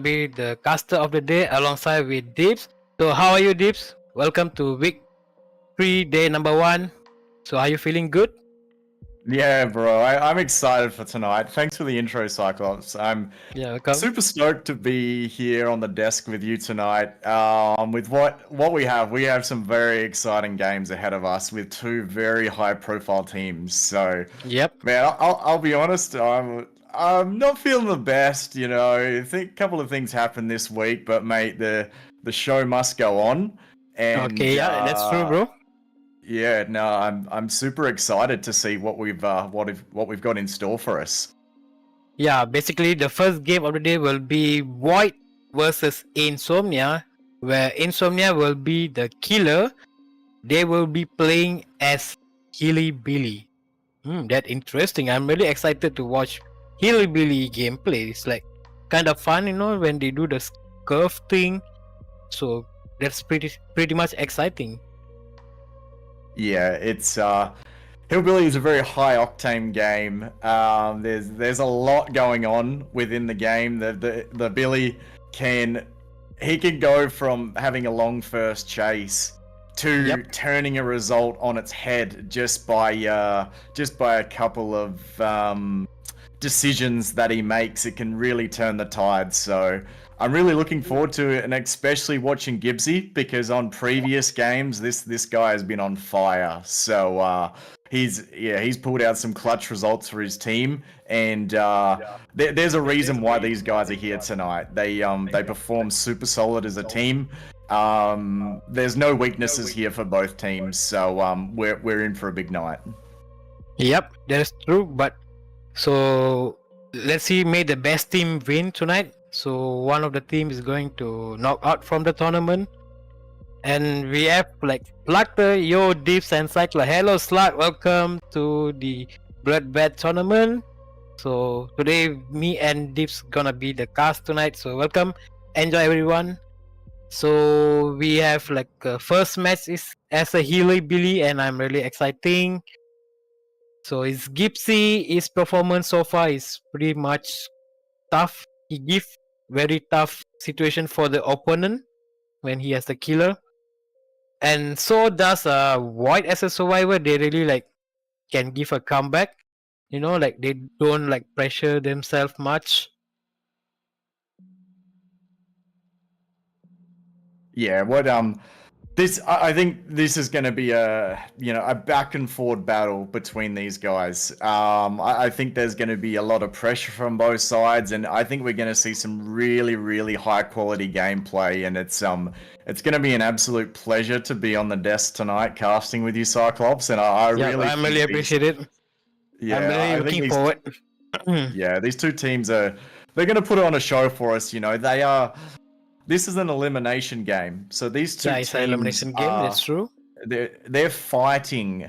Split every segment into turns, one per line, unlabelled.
be the caster of the day alongside with Dips. So how are you, Dips? Welcome to week 3, day number 1. So are you feeling good?
Yeah, bro, I'm excited for tonight. Thanks for the intro, Cyclops. I'm
welcome.
super stoked to be here on the desk with you tonight. With what we have some very exciting games ahead of us with two very high-profile teams. So,
Yep.
man, I'll be honest. I'm not feeling the best. I think a couple of things happened this week, but mate, the show must go on. And
okay, yeah, that's true, bro.
Yeah, no, I'm super excited to see what we've got in store for us.
Yeah, basically the first game of the day will be Void versus Insomnia, where Insomnia will be the killer. They will be playing as Hilly-Billy. That interesting. I'm really excited to watch Hilly-Billy gameplay. It's like kind of fun, when they do the curve thing. So that's pretty much exciting.
Yeah, it's Hillbilly is a very high octane game. There's a lot going on within the game. The Billy can go from having a long first chase to turning a result on its head just by a couple of decisions that he makes. It can really turn the tide. So I'm really looking forward to it, and especially watching Gibbsy, because on previous games this guy has been on fire. So he's pulled out some clutch results for his team, and there's a reason why these guys are here tonight. They perform super solid as a team. There's no weaknesses here for both teams, so we're in for a big night.
Yep, that's true. But so let's see, may the best team win tonight. So one of the team is going to knock out from the tournament, and we have like Slugter, Yo, Dips, and Cycler. Hello, Slug. Welcome to the Bloodbath tournament. So today, me and Dips gonna be the cast tonight. So welcome, enjoy everyone. So we have like first match is as a Hilly-Billy, and I'm really exciting. So his Gipsy, his performance so far is pretty much tough. He give very tough situation for the opponent when he has the killer, and so does Void as a survivor. They really like can give a comeback, like they don't like pressure themselves much.
Yeah, I think this is going to be a back and forward battle between these guys. I think there's going to be a lot of pressure from both sides, and I think we're going to see some really, really high quality gameplay. And it's going to be an absolute pleasure to be on the desk tonight casting with you, Cyclops. And I really
appreciate it. Yeah, I'm really looking forward.
Yeah, these two teams they're going to put on a show for us. They are. This is an elimination game, so these two teams
elimination game. That's true.
They're fighting,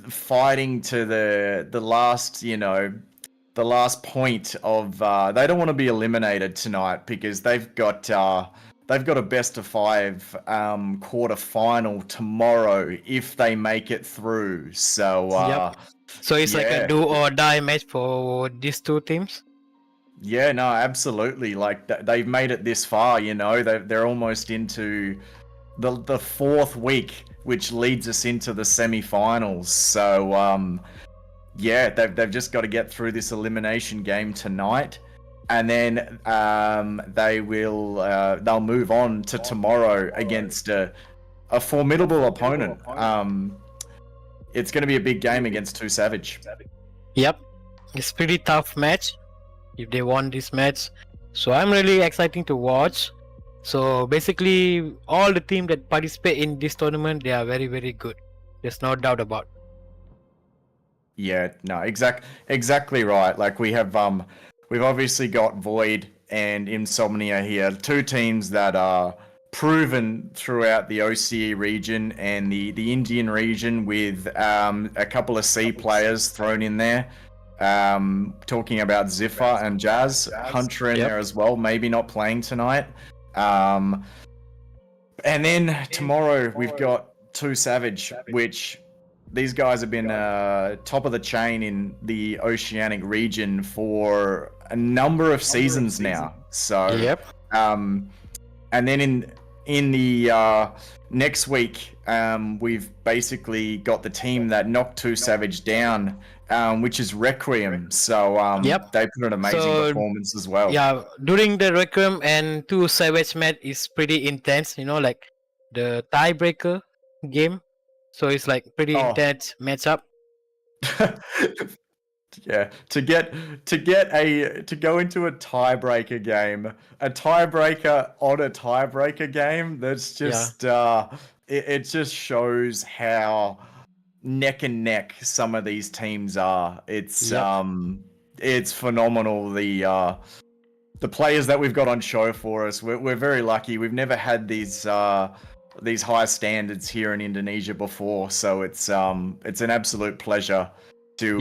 fighting to the last, the last point of. They don't want to be eliminated tonight because they've got a best of 5 quarter final tomorrow if they make it through. So
so it's like a do or die match for these two teams.
Yeah, no, absolutely. Like they've made it this far, they're almost into the 4th week, which leads us into the semi-finals. So yeah, they've just got to get through this elimination game tonight, and then they'll move on to tomorrow against a formidable opponent. It's going to be a big game against 2 Savage.
Yep, it's pretty tough match if they won this match. So I'm really excited to watch. So basically all the teams that participate in this tournament, they are very, very good. There's no doubt about.
Yeah, no, exactly right. Like we've obviously got Void and Insomnia here, 2 teams that are proven throughout the OCE region and the Indian region, with a couple of C players thrown in there. Talking about Ziffer and Jazz, Hunter in there as well, maybe not playing tonight. And then tomorrow we've got 2 Savage, which these guys have been top of the chain in the Oceanic region for a number of seasons now. So
Yep.
And then in the next week, we've basically got the team that knocked 2 Savage down, which is Requiem. So
Yep.
they put an amazing
So,
performance as well.
Yeah, during the Requiem and 2 Savage match is pretty intense, you know, like the tiebreaker game. So it's like pretty
Oh.
intense matchup.
Yeah, to go into a tiebreaker game, a tiebreaker on a tiebreaker game, that's just it just shows how neck and neck some of these teams are. It's it's phenomenal, the players that we've got on show for us. We're very lucky. We've never had these high standards here in Indonesia before, so it's an absolute pleasure to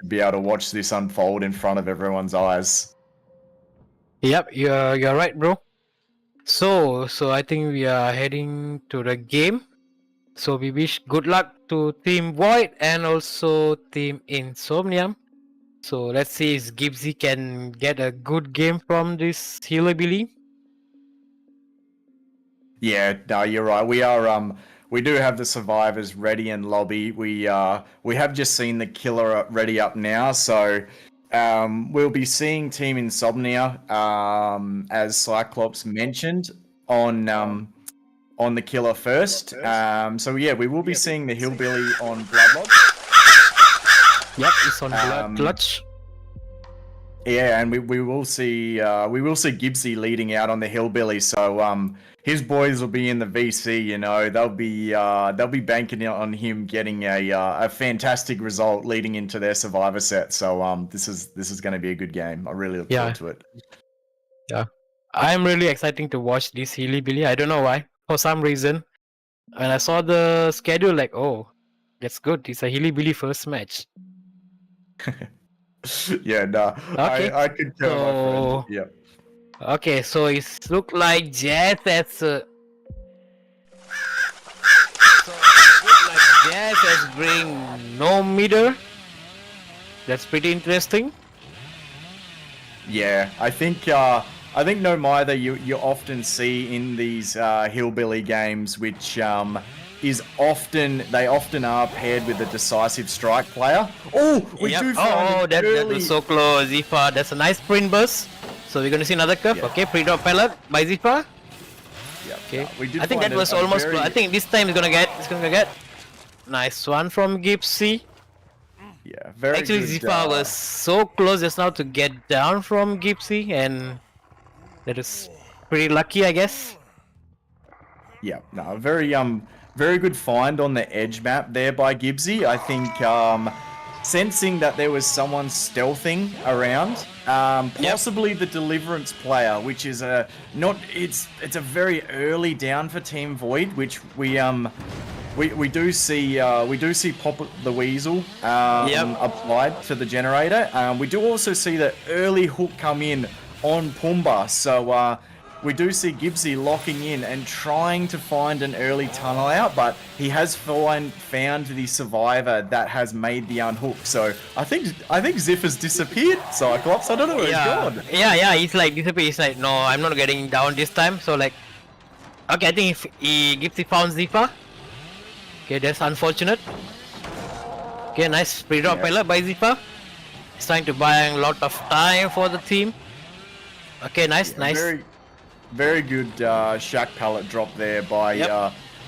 be able to watch this unfold in front of everyone's eyes.
Yep, you're right, bro. So I think we are heading to the game. So we wish good luck to Team Void and also Team Insomnium. So let's see if Gibbsy can get a good game from this Hillbilly.
Yeah, no, you're right. We do have the survivors ready in lobby. We have just seen the killer ready up now, so we'll be seeing Team Insomnia as Cyclops mentioned on the killer first. So yeah, we will be seeing the Hillbilly on Bloodlock.
Yep, it's on Blood Clutch.
Yeah, and we will see Gibbsy leading out on the Hillbilly. So his boys will be in the VC. You know, they'll be banking on him getting a fantastic result leading into their Survivor set. So this is going to be a good game. I really look forward to it.
Yeah, I'm really excited to watch this Hillbilly. I don't know why. For some reason, when I saw the schedule, like, oh, that's good. It's a Hillbilly first match.
Yeah, no,
Okay,
I could tell my friend. Yeah.
Okay, so it look like Jazz has bring no meter. That's pretty interesting.
Yeah, I think no mither you often see in these Hillbilly games, which is often are paired with a decisive strike player. Oh, we do find
that was so close. Zifa, that's a nice sprint burst. So we're gonna see another curve. Okay, pre-drop pellet by Zifa.
Yeah.
Okay.
We
I think that was almost. I think this time it's gonna get. Nice one from Gibbsy.
Yeah, very
Actually,
good.
Zifa was so close just now to get down from Gibbsy, and that is pretty lucky, I guess.
Yeah, no, very good find on the edge map there by Gibbsy. I think sensing that there was someone stealthing around, possibly the Deliverance player, which is it's a very early down for Team Void, which we do see Pop the Weasel applied to the generator. We do also see the early hook come in on Pumbaa, so we do see Gibbsy locking in and trying to find an early tunnel out, but he has found the survivor that has made the unhook. So I think Ziff has disappeared, Cyclops. I don't know where he's gone.
Yeah, he's like disappeared. He's like, no, I'm not getting down this time. So like, okay, I think if Gibbsy found Zifa. Okay, that's unfortunate. Okay, nice pre-drop pellet by Zifa. He's trying to buy a lot of time for the team. Okay, nice.
Very good shack pallet drop there by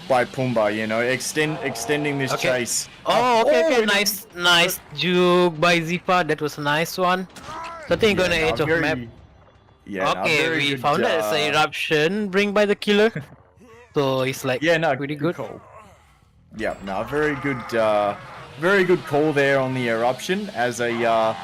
Pumbaa, you know, extending this chase.
Okay, nice juke by Zifa. That was a nice one. So I think gonna edge of map.
Yeah.
Okay, we found it as an eruption bring by the killer. So it's like pretty good.
Call. Yeah, no, very good call there on the eruption as a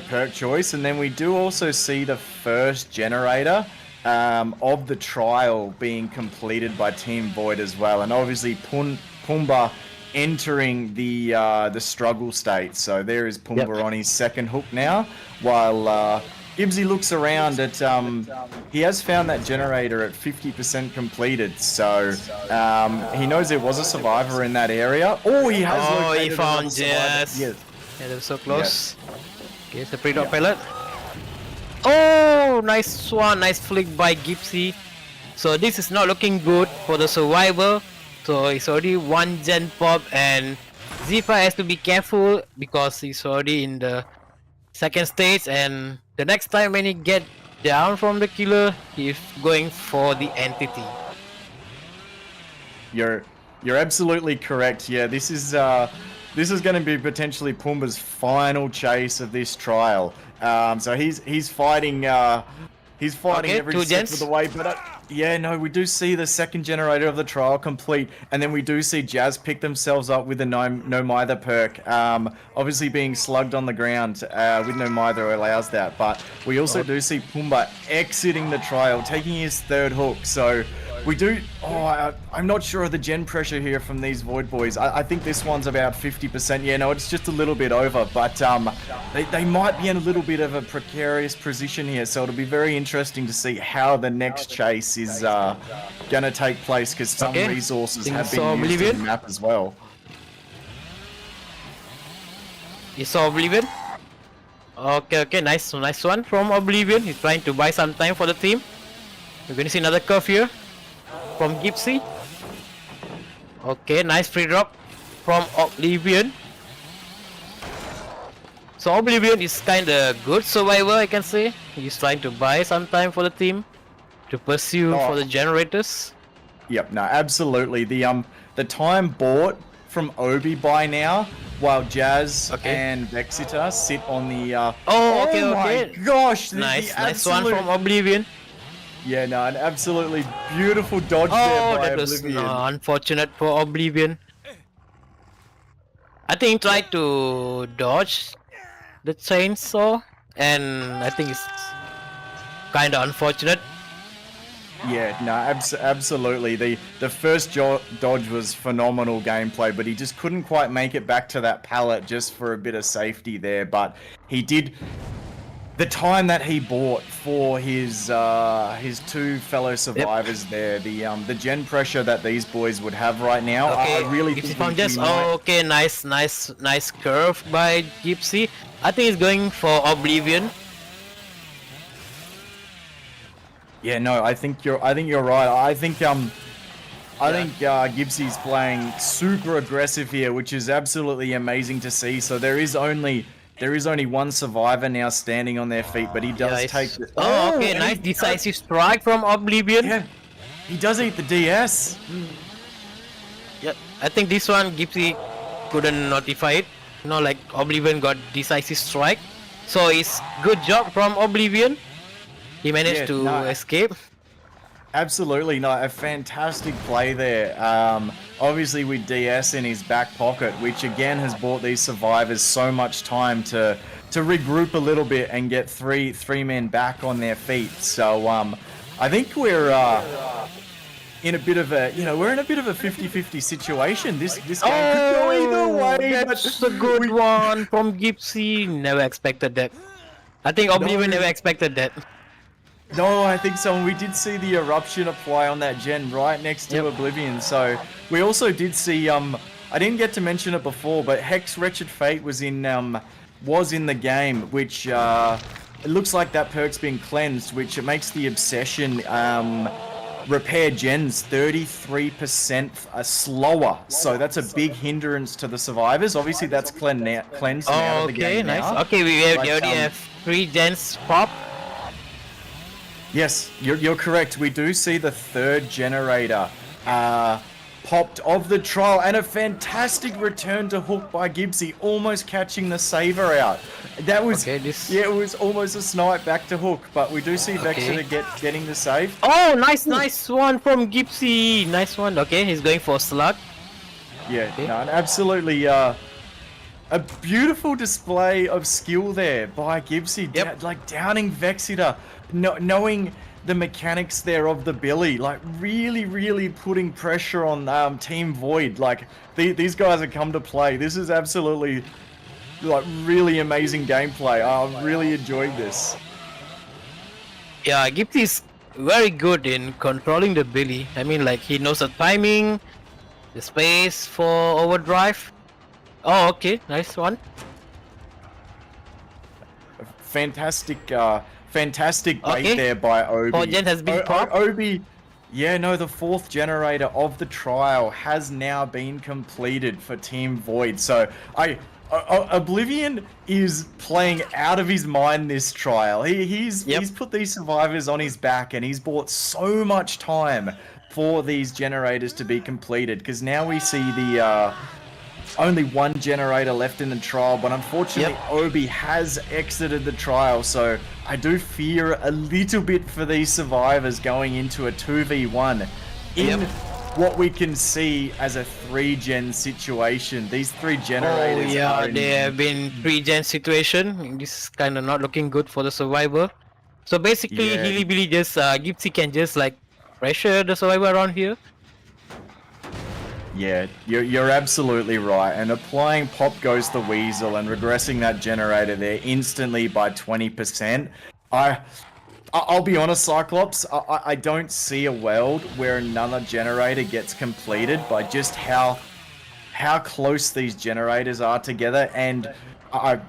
perk choice, and then we do also see the first generator of the trial being completed by Team Void as well, and obviously Pumbaa entering the struggle state. So there is Pumbaa on his second hook now, while Gibbsy looks around at he has found that generator at 50% completed, so he knows there was a survivor in that area. Oh, he has located
he found Jess.
Yes.
Yeah, that was so close. Okay, it's a pre-drop pellet. Oh, Oh, nice one, nice flick by Gipsy. So this is not looking good for the survivor. So it's already one gen pop, and Zipa has to be careful because he's already in the second stage, and the next time when he get down from the killer, he's going for the entity.
You're absolutely correct. Yeah, this is going to be potentially Pumbaa's final chase of this trial. So he's fighting
Okay,
every
two
step
gens.
of the way. But yeah, no, we do see the second generator of the trial complete, and then we do see Jazz pick themselves up with the no mither perk. Obviously being slugged on the ground with no mither allows that. But we also do see Pumbaa exiting the trial, taking his third hook. So we do. I'm not sure of the gen pressure here from these Void Boys. I think this one's about 50%. Yeah, no, it's just a little bit over. But they might be in a little bit of a precarious position here. So it'll be very interesting to see how the next chase is gonna take place, because some resources have been used in the map as well.
You saw Oblivion? Okay, nice one from Oblivion. He's trying to buy some time for the team. We're gonna see another curve here from Gipsy. Okay, nice free drop from Oblivion. So Oblivion is kinda good survivor, I can say. He's trying to buy some time for the team to pursue for the generators.
Yep, no, absolutely. The time bought from Obi by now, while Jazz and Vexita sit on the
okay.
my gosh,
Nice one from Oblivion.
Yeah, no, an absolutely beautiful dodge there by
that was
Oblivion.
unfortunate for Oblivion. I think he tried to dodge the chainsaw, and I think it's kinda unfortunate.
Yeah, no, absolutely. The first dodge was phenomenal gameplay, but he just couldn't quite make it back to that pallet just for a bit of safety there. But he did. The time that he bought for his two fellow survivors there, the gen pressure that these boys would have right now, I really think
just nice curve by Gipsy. I think he's going for Oblivion.
Yeah, no, I think you're right. I think Gipsy's playing super aggressive here, which is absolutely amazing to see. So there is only one survivor now standing on their feet, but he does take the...
nice decisive strike from Oblivion.
Yeah, he does eat the DS.
Yeah, I think this one Gipsy couldn't notify it. You know, like Oblivion got decisive strike. So it's good job from Oblivion. He managed to escape.
Absolutely, no, a fantastic play there. Obviously with DS in his back pocket, which again has bought these survivors so much time to regroup a little bit and get three men back on their feet. So I think we're in a bit of a 50-50 situation. This game could go either way.
That's a good one from Gipsy. Never expected that. I think Oblivion never expected that.
No, I think so. And we did see the eruption apply on that gen right next to Oblivion. So we also did see I didn't get to mention it before, but Hex Wretched Fate was in the game, which it looks like that perk's been cleansed, which it makes the obsession repair gens 33% slower. So that's a big hindrance to the survivors. Obviously that's cleansed out of the game
nice.
now.
Okay, we already have 3 gens pop.
Yes, you're correct. We do see the third generator popped of the trial, and a fantastic return to hook by Gipsy, almost catching the saver out. That was it was almost a snipe back to hook, but we do see Vexita getting the save.
Oh, nice one from Gipsy. Nice one. Okay, he's going for slug.
Yeah, no, and absolutely a beautiful display of skill there by Gipsy, like downing Vexita. Knowing the mechanics there of the Billy, like really putting pressure on Team Void. Like these guys have come to play. This is absolutely like really amazing gameplay. I'm really enjoying this.
Yeah, Gipsy's very good in controlling the Billy. I mean, like he knows the timing, the space for overdrive. Oh, okay, nice one.
Fantastic fantastic bait
Okay.
there by Obi.
4 gen has been popped.
Obi, yeah, no, the 4th generator of the trial has now been completed for Team Void. So Oblivion is playing out of his mind this trial. He's put these survivors on his back, and he's bought so much time for these generators to be completed, because now we see the only 1 generator left in the trial, but unfortunately Obi has exited the trial, so I do fear a little bit for these survivors going into a 2v1 in what we can see as a 3-gen situation. These 3 generators
they have been 3-gen situation. This is kind of not looking good for the survivor. So basically, Hilly just Gipsy can just like pressure the survivor around here.
Yeah, you're absolutely right. And applying Pop Goes the Weasel and regressing that generator there instantly by 20%. I'll be honest, Cyclops, I don't see a world where another generator gets completed by just how close these generators are together. And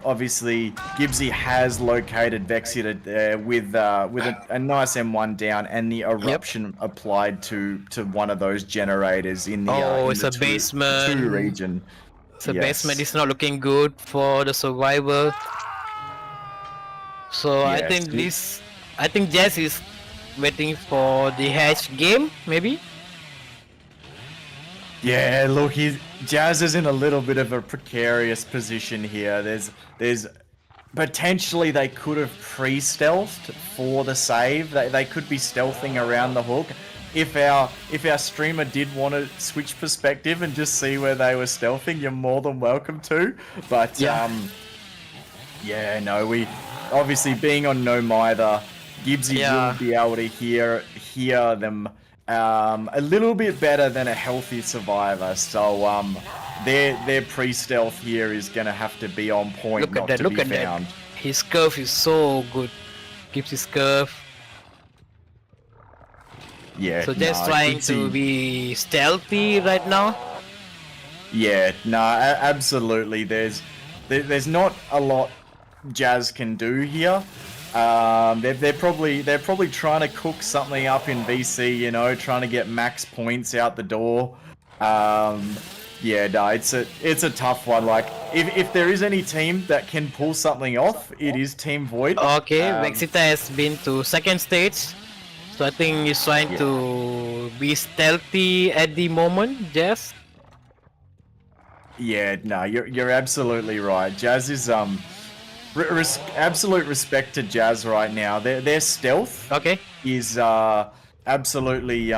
obviously Gibbsy has located Vexita there with a nice M1 down and the eruption applied to one of those generators in the
it's a basement.
2 region.
It's a basement. It's not looking good for the survivor. So I think Jazz is waiting for the hatch game, maybe.
Yeah, look, Jazz is in a little bit of a precarious position here. There's potentially they could have pre-stealthed for the save. They could be stealthing around the hook. If our streamer did want to switch perspective and just see where they were stealthing, you're more than welcome to. But we obviously being on No Mither, Gibbsy will be able to hear them a little bit better than a healthy survivor. So their pre-stealth here is gonna have to be on point,
Look at that. His curve is so good. Gibbsy's curve.
Yeah.
So just trying to be stealthy right now.
Yeah, absolutely. There's not a lot Jazz can do here. They're probably trying to cook something up in VC, you know, trying to get max points out the door. It's a tough one. Like if there is any team that can pull something off, it is Team Void.
Okay, Vexita has been to 2nd stage, so I think he's trying to be stealthy at the moment, Jazz.
Yeah, no, you're absolutely right. Jazz is absolute respect to Jazz right now. Their stealth is absolutely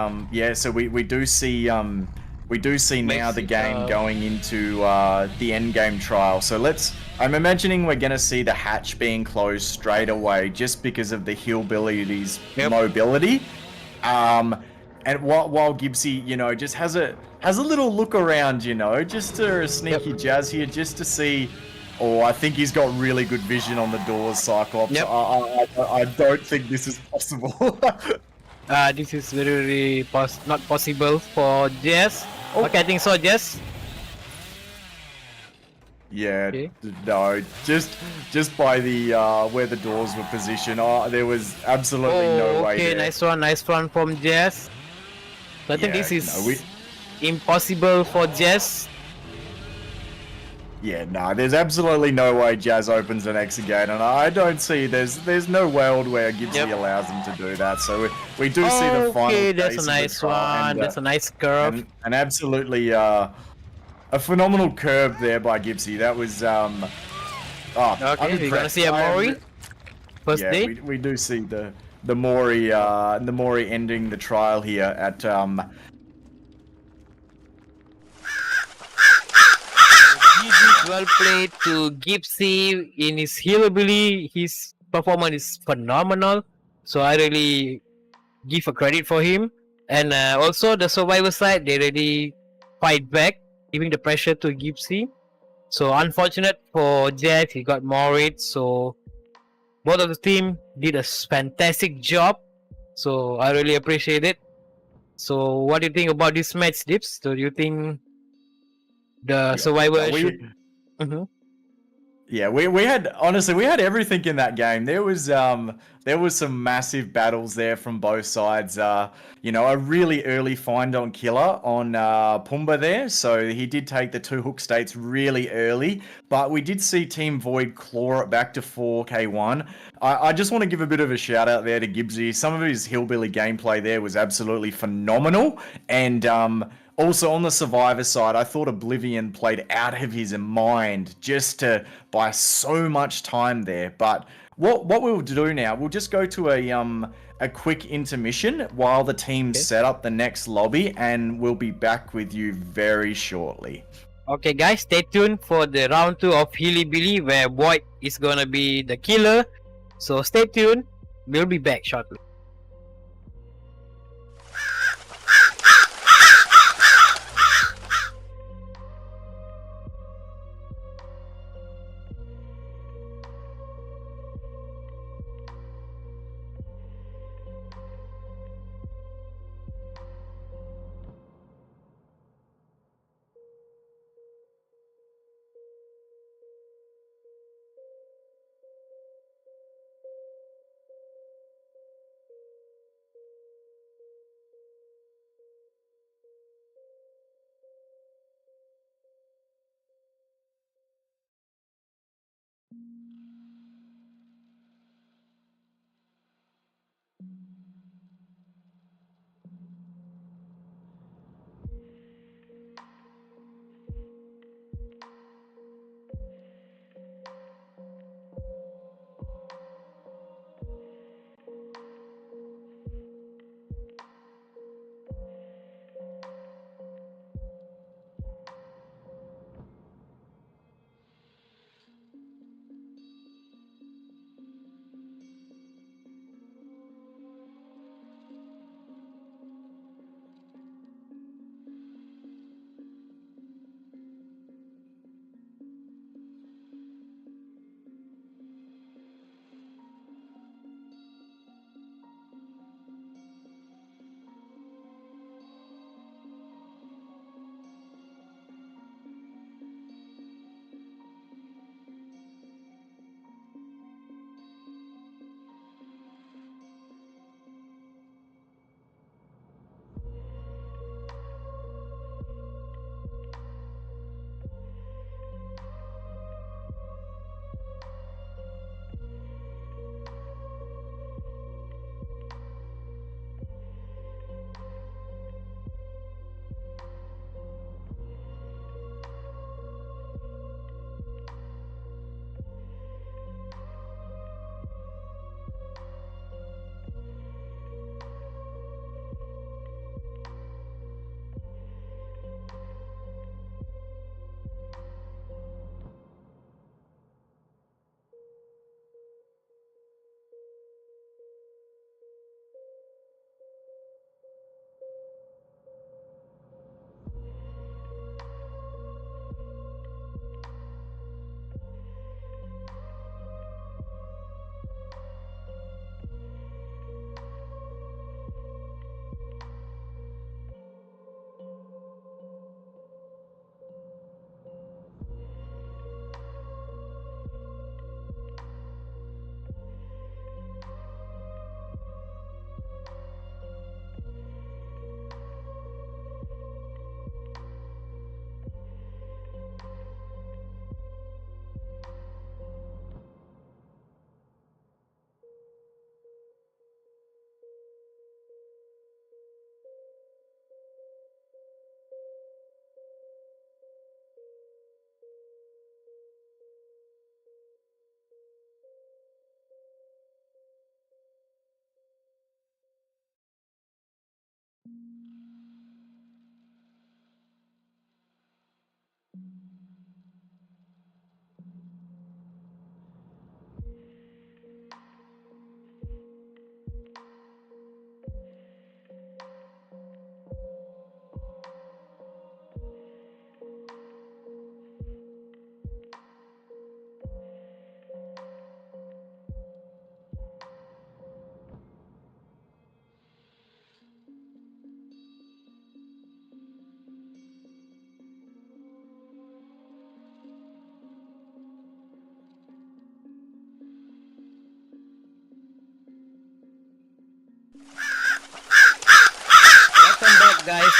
so we do see now the game going into the end game trial. So I'm imagining we're gonna see the hatch being closed straight away just because of the Hillbilly's mobility. And while Gibbsy, you know, just has a little look around, you know, just to sneaky Jazz here, just to see. Oh, I think he's got really good vision on the doors, Cyclops. I don't think this is possible.
This is very not possible for Jess. Okay, I think so, Jess.
Yeah, no, just by the where the doors were positioned, there was absolutely no way there.
Okay, nice one from Jess. So I think this is impossible for Jess.
Yeah, no, there's absolutely no way Jazz opens the next gate, and I don't see there's no world where Gibbsy allows him to do that. So we do see the final.
Okay, that's a nice one. That's a nice curve.
And absolutely a phenomenal curve there by Gibbsy. That was
okay, we're gonna see a Mori first day.
We do see the Mori ending the trial here at
Well played to Gibbsy in his hillbilly. His performance is phenomenal, so I really give a credit for him. And also the survivor side, they really fight back, giving the pressure to Gibbsy. So unfortunate for Jet, he got Moritz. So both of the team did a fantastic job. So I really appreciate it. So what do you think about this match, Dips? Do you think the survivor should...
Yeah, we had honestly we had everything in that game. There was some massive battles there from both sides. You know, a really early find on killer on Pumba there, so he did take the 2 hook states really early. But we did see Team Void claw it back to 4K1. I just want to give a bit of a shout out there to Gibbsy. Some of his hillbilly gameplay there was absolutely phenomenal, and also on the survivor side, I thought Oblivion played out of his mind just to buy so much time there. But what we'll do now, we'll just go to a quick intermission while the team set up the next lobby, and we'll be back with you very shortly.
Okay, guys, stay tuned for the round 2 of Hilly Billy, where Void is gonna be the killer. So stay tuned. We'll be back shortly.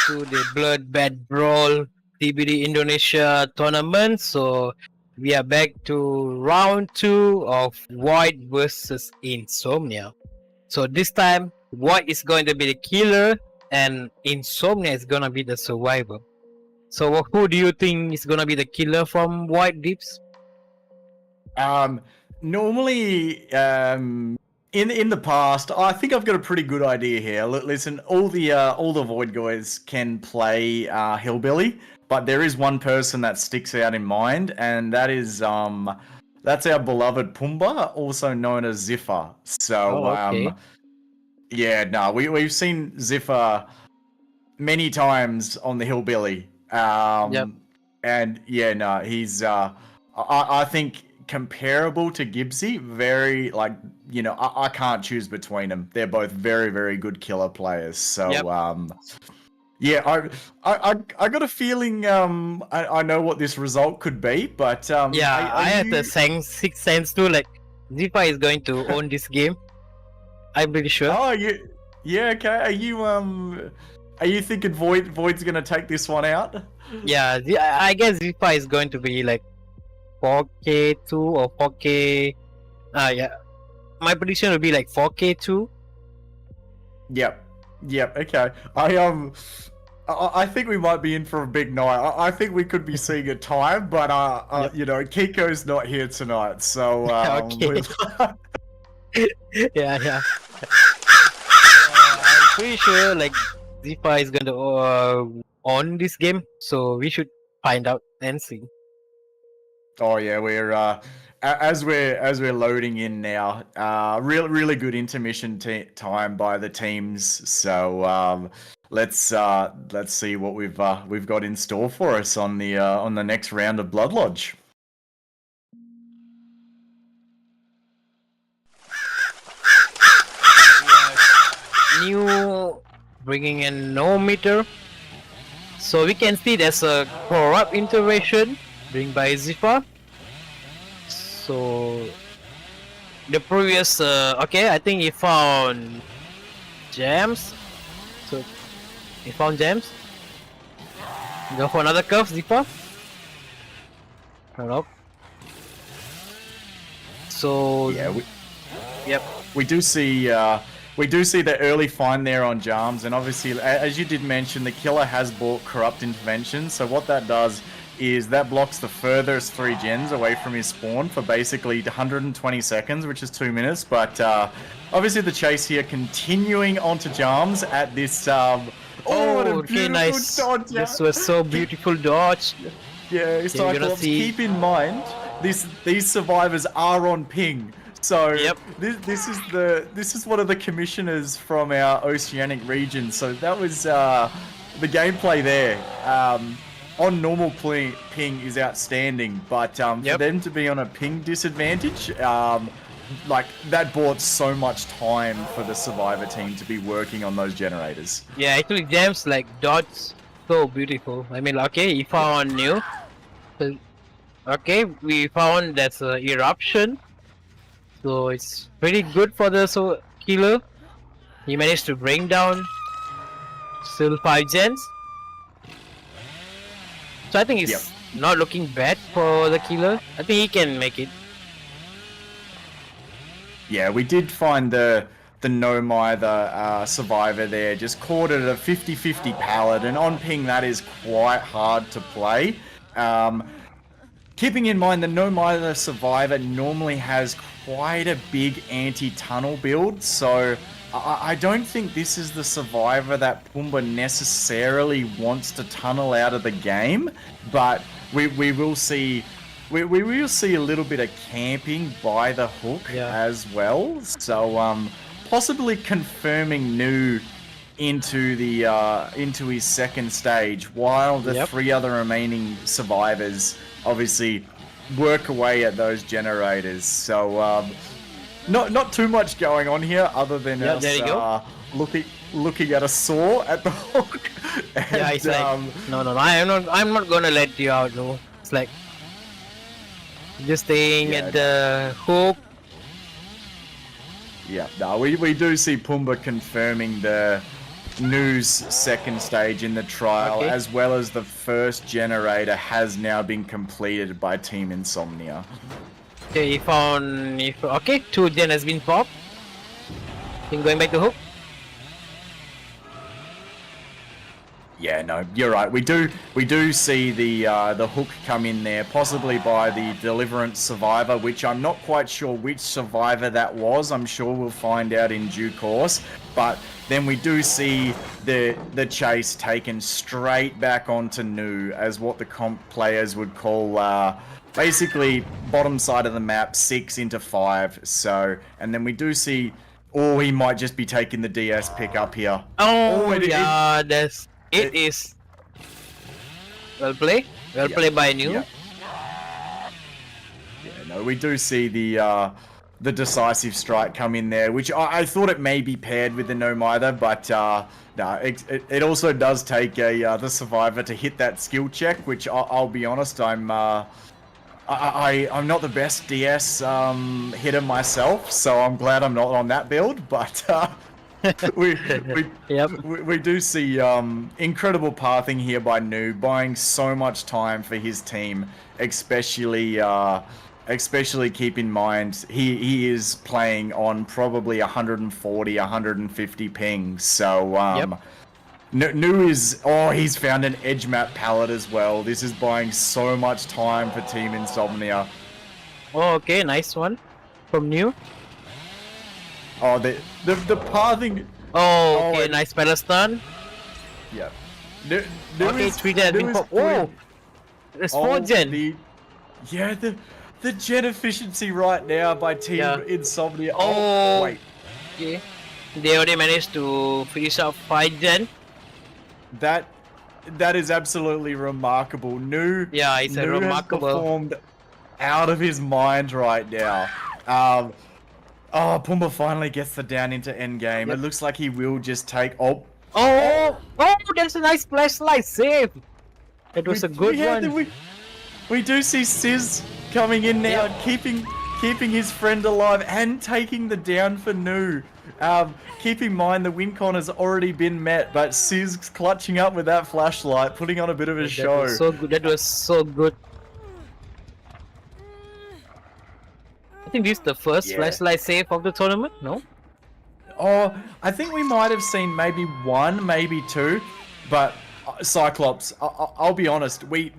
to the BLOODBATH BRAWL DBD Indonesia tournament. So we are back to round 2 of Void versus Insomnia. So this time, Void is going to be the killer and Insomnia is gonna be the survivor. So who do you think is gonna be the killer from Void, Dips?
Normally, in the past, I think I've got a pretty good idea here. Listen, all the Void guys can play Hillbilly, but there is one person that sticks out in mind, and that is that's our beloved Pumbaa, also known as Ziffer. So
okay.
yeah, no, we've seen Ziffer many times on the Hillbilly.
Yep.
And yeah, no, he's I think comparable to Gibbsy. Very like, you know, I can't choose between them. They're both very, very good killer players. So
Yep.
yeah, I got a feeling I know what this result could be, but
Yeah, I have the sixth sense too. Like Zipa is going to own this game. I'm pretty sure.
Oh, yeah, okay. Are you thinking Void's gonna take this one out?
Yeah, I guess Zipa is going to be like 4K2 or 4K. Yeah, my prediction will be like 4K2.
Yep. Okay. I think we might be in for a big night. I think we could be seeing a time, but
Yep.
you know, Kiko's not here tonight, so
Okay. Yeah. I'm pretty sure like Zipa is going to own this game, so we should find out and see.
Oh yeah, we're as we're loading in now. Really good intermission time by the teams. So let's see what we've got in store for us on the next round of Blood Lodge.
New bringing in no meter, so we can see there's a corrupt intervention bring by Zipa. So the previous okay, I think he found gems. So he found gems. Go for another curve, Zipa. Hello. So
Yeah,
yep.
we do see the early find there on Jarms, and obviously, as you did mention, the killer has bought Corrupt Intervention, so what that does is that blocks the furthest 3 gens away from his spawn for basically 120 seconds, which is 2 minutes, but obviously the chase here continuing onto Jarms at this, what a
Okay,
beautiful
nice.
dodge.
This was so beautiful dodge.
Yeah, Cyclops,
see-
keep in mind, these survivors are on ping. So
Yep.
this is one of the commissioners from our oceanic region. So that was the gameplay there. On normal ping is outstanding, but for
Yep.
them to be on a ping disadvantage, like that bought so much time for the survivor team to be working on those generators.
Yeah, actually gems like dodge so beautiful. I mean, okay, he found new. So, okay, we found that's a eruption. So it's pretty good for the killer. He managed to bring down still 5 gens. So I think it's not looking bad for the killer. I think he can make it.
Yeah, we did find the Nomai, the survivor there, just caught it at a 50-50 pallet, and on ping that is quite hard to play. Keeping in mind the Nomai, the survivor, normally has quite a big anti-tunnel build, so I don't think this is the survivor that Pumbaa necessarily wants to tunnel out of the game, but we will see. We will see a little bit of camping by the hook as well, so possibly confirming New into his second stage, while the 3 other remaining survivors obviously work away at those generators. So not too much going on here, other than us
there you go.
looking at a saw at the hook.
Yeah, it's like no, I'm not gonna let you out. No, it's like just staying at the hook.
Yeah, no, we do see Pumbaa confirming the Nu's second stage in the trial,
Okay.
as well as the first generator, has now been completed by Team Insomnia.
Okay, he found. Okay, 2 gen has been popped. Then going back to hook.
Yeah, no, you're right. We do see the hook come in there, possibly by the Deliverance survivor, which I'm not quite sure which survivor that was. I'm sure we'll find out in due course. But then we do see the chase taken straight back onto Nu, as what the comp players would call basically bottom side of the map, 6 into 5. So, and then we do see, or he might just be taking the DS pick up here.
Oh,
it-
yeah, it is. Well played. Well played by Nu.
Yeah. Yeah, no, we do see the decisive strike come in there, which I thought it may be paired with the No Mither, but no, it also does take the survivor to hit that skill check, which I'll be honest, I'm not the best DS hitter myself, so I'm glad I'm not on that build, but we do see incredible pathing here by Nu, buying so much time for his team, especially keep in mind he is playing on probably 140, 150 ping. So Nu is he's found an edge map palette as well. This is buying so much time for Team Insomnia.
Oh, okay, nice one from Nu.
Oh, the pathing.
Oh, okay,
and-
nice spell stun.
Yeah. Nu
Okay,
is-
3 gen has
Nu
been
is
popped.
putting-
Oh, there's 4 gen.
The gen efficiency right now by Team
Yeah.
Insomnia.
Oh.
Wait.
Okay. They already managed to finish up 5 gen.
That is absolutely remarkable. Nu
Yeah, it's a
Nu
remarkable.
has performed out of his mind right now. Pumbaa finally gets the down into endgame.
Yep.
It looks like he will just take.
Oh, that's a nice flashlight save. That was a good one.
We do see Sizz coming in now and keeping his friend alive and taking the down for Nu. Keep in mind the win con has already been met, but Sizz clutching up with that flashlight, putting on a bit of a
That
show.
was so good. That was so good. I think this is the first
Yeah.
flashlight save of the tournament. No?
Oh, I think we might have seen maybe 1, maybe 2, but Cyclops, I'll be honest, we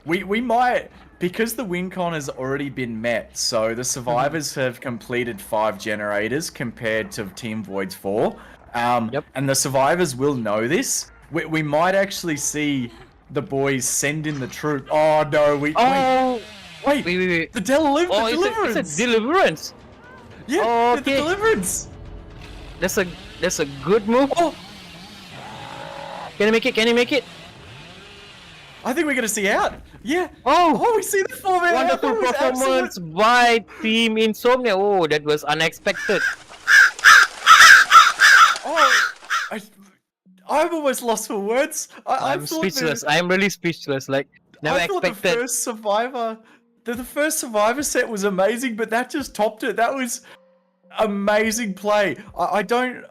might, because the win con has already been met, so the survivors have completed 5 generators compared to Team Void's 4,
Yep.
and the survivors will know this. We might actually see the boys send in the troop. Oh no, wait,
Wait.
the Deliverance!
Oh, it's a deliverance.
Yeah,
Oh,
the
okay.
Deliverance!
That's a good move.
Oh,
Can you make it? Can you make it?
I think we're gonna see out. Yeah.
Oh,
we see the 4-man.
wonderful performance by Team Insomnia. Oh, that was unexpected.
I've almost lost for words.
I'm speechless. I'm really speechless. Like, never
I thought
expected.
the first survivor, the first survivor set was amazing, but that just topped it. That was amazing play. I don't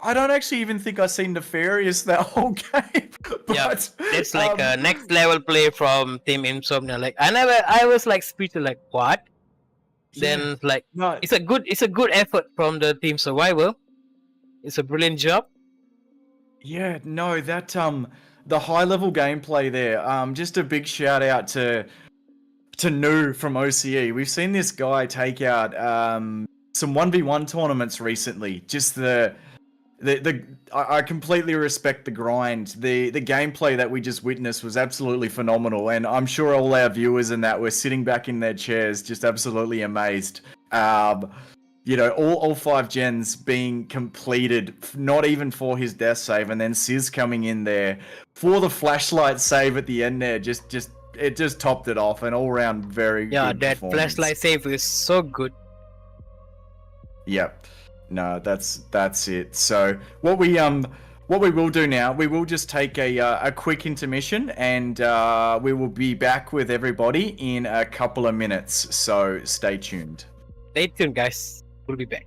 actually even think I've seen Nefarious that whole game. But,
Yeah, it's like a next level play from Team Insomnia. Like, I was like speechless. Like, what? Then like,
no,
it's a good effort from the Team Survivor. It's a brilliant job.
yeah, no, that the high level gameplay there. Just a big shout out to Nu from OCE. We've seen this guy take out some 1v1 tournaments recently. Just I completely respect the grind. The gameplay that we just witnessed was absolutely phenomenal, and I'm sure all our viewers and that were sitting back in their chairs just absolutely amazed. You know, all 5 gens being completed, not even for his death save, and then Sizz coming in there for the flashlight save at the end there, it just topped it off. An all round very
Yeah,
good
that
performance.
flashlight save is so good.
Yep. No, that's it. So what we will do now, we will just take a quick intermission, and we will be back with everybody in a couple of minutes. So stay tuned.
Stay tuned, guys. We'll be back.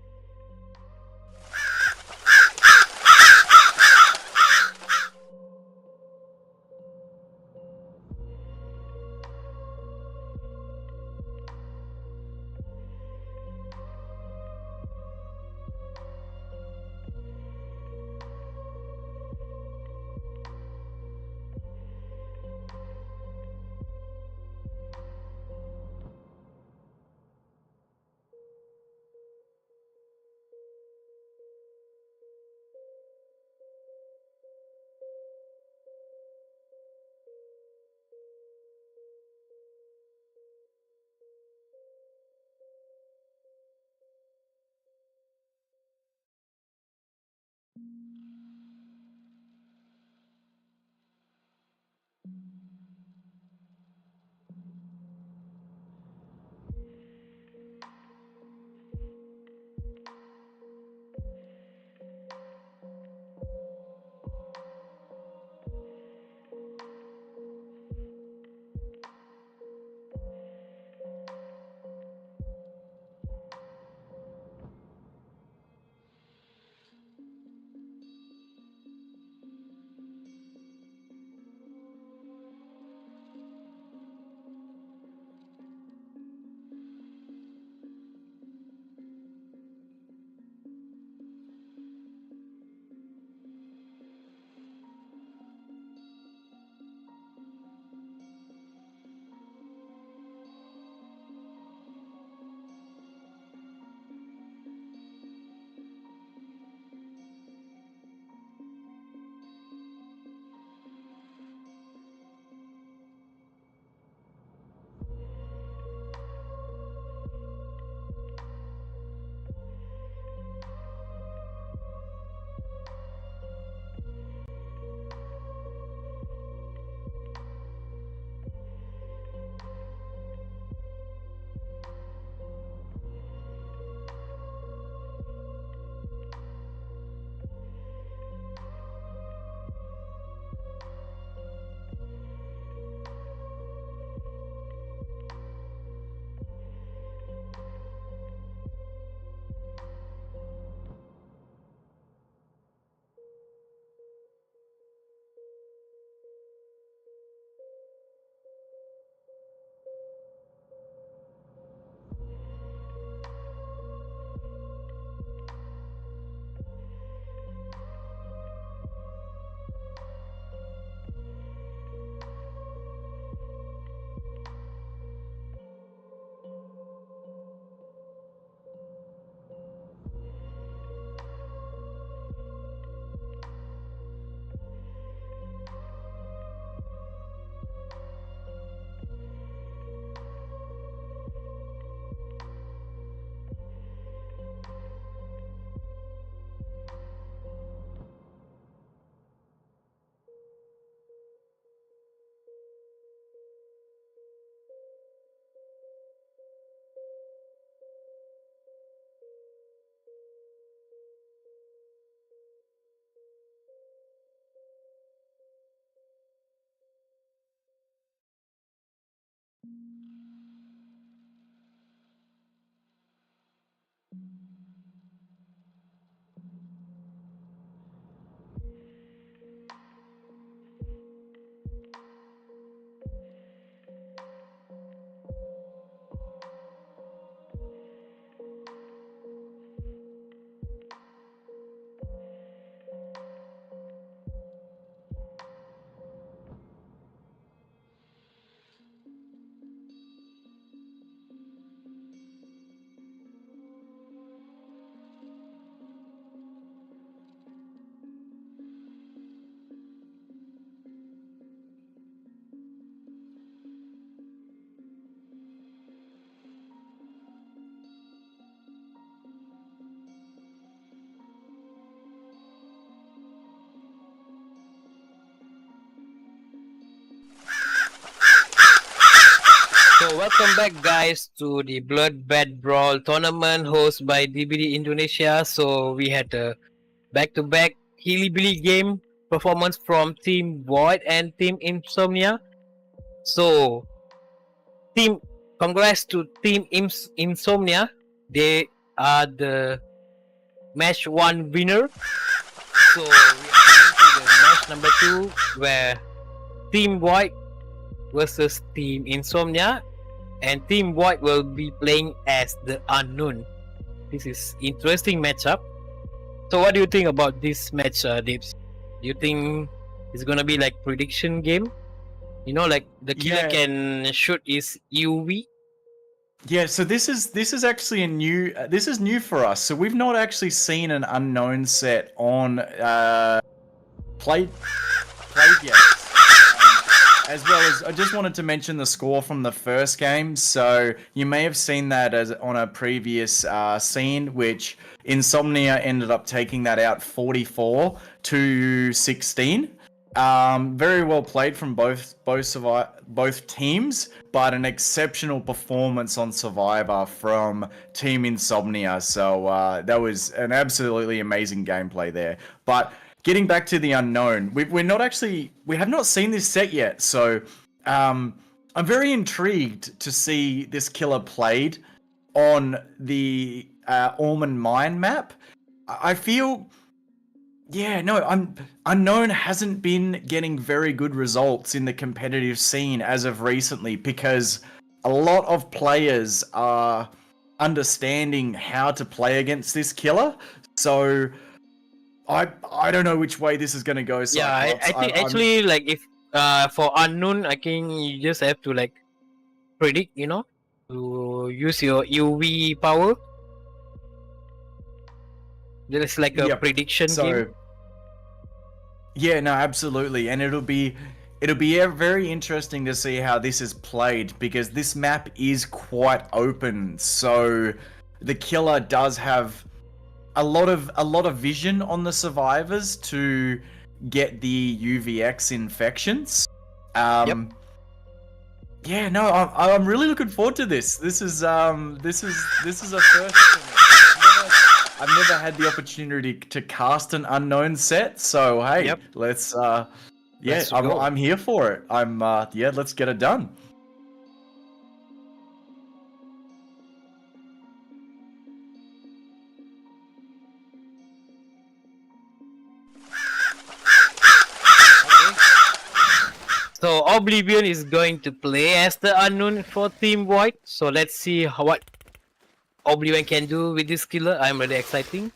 So welcome back, guys, to the BLOODBATH BRAWL tournament hosted by DBD Indonesia. So we had a back-to-back Hilly game performance from Team Void and Team Insomnia. So congrats to Team Insomnia. They are the match 1 winner. So we are going to the match number 2, where Team Void versus Team Insomnia, and Team Void will be playing as the Unknown. This is interesting matchup. So what do you think about this match, Dips? Do you think it's gonna be like prediction game? You know, like the killer can shoot his UV.
Yeah, so this is actually a new this is new for us. So we've not actually seen an Unknown set on played yet. As well as, I just wanted to mention the score from the first game. So you may have seen that as on a previous scene, which Insomnia ended up taking that out 44-16. Very well played from both teams, but an exceptional performance on Survivor from Team Insomnia. So that was an absolutely amazing gameplay there. But getting back to the unknown, we have not seen this set yet. So I'm very intrigued to see this killer played on the Ormond Mine map. I feel. Yeah, no, Unknown hasn't been getting very good results in the competitive scene as of recently because a lot of players are understanding how to play against this killer. So I don't know which way this is going to go,
Yeah,
Cyclops.
I think
I'm
actually like if for unknown, I think you just have to like predict, you know, to use your UV power. There's like a
yep.
prediction game.
So yeah, no, absolutely, and it'll be very interesting to see how this is played because this map is quite open. So the killer does have a lot of vision on the survivors to get the UVX infections.
Yep.
Yeah, no, I'm really looking forward to this. This is a first for me. I've never had the opportunity to cast an unknown set, so hey,
Yep.
let's yeah,
Let's go.
I'm here for it. Yeah, let's get it done.
So Oblivion is going to play as the unknown for Team Void. So let's see what Oblivion can do with this killer. I'm really exciting.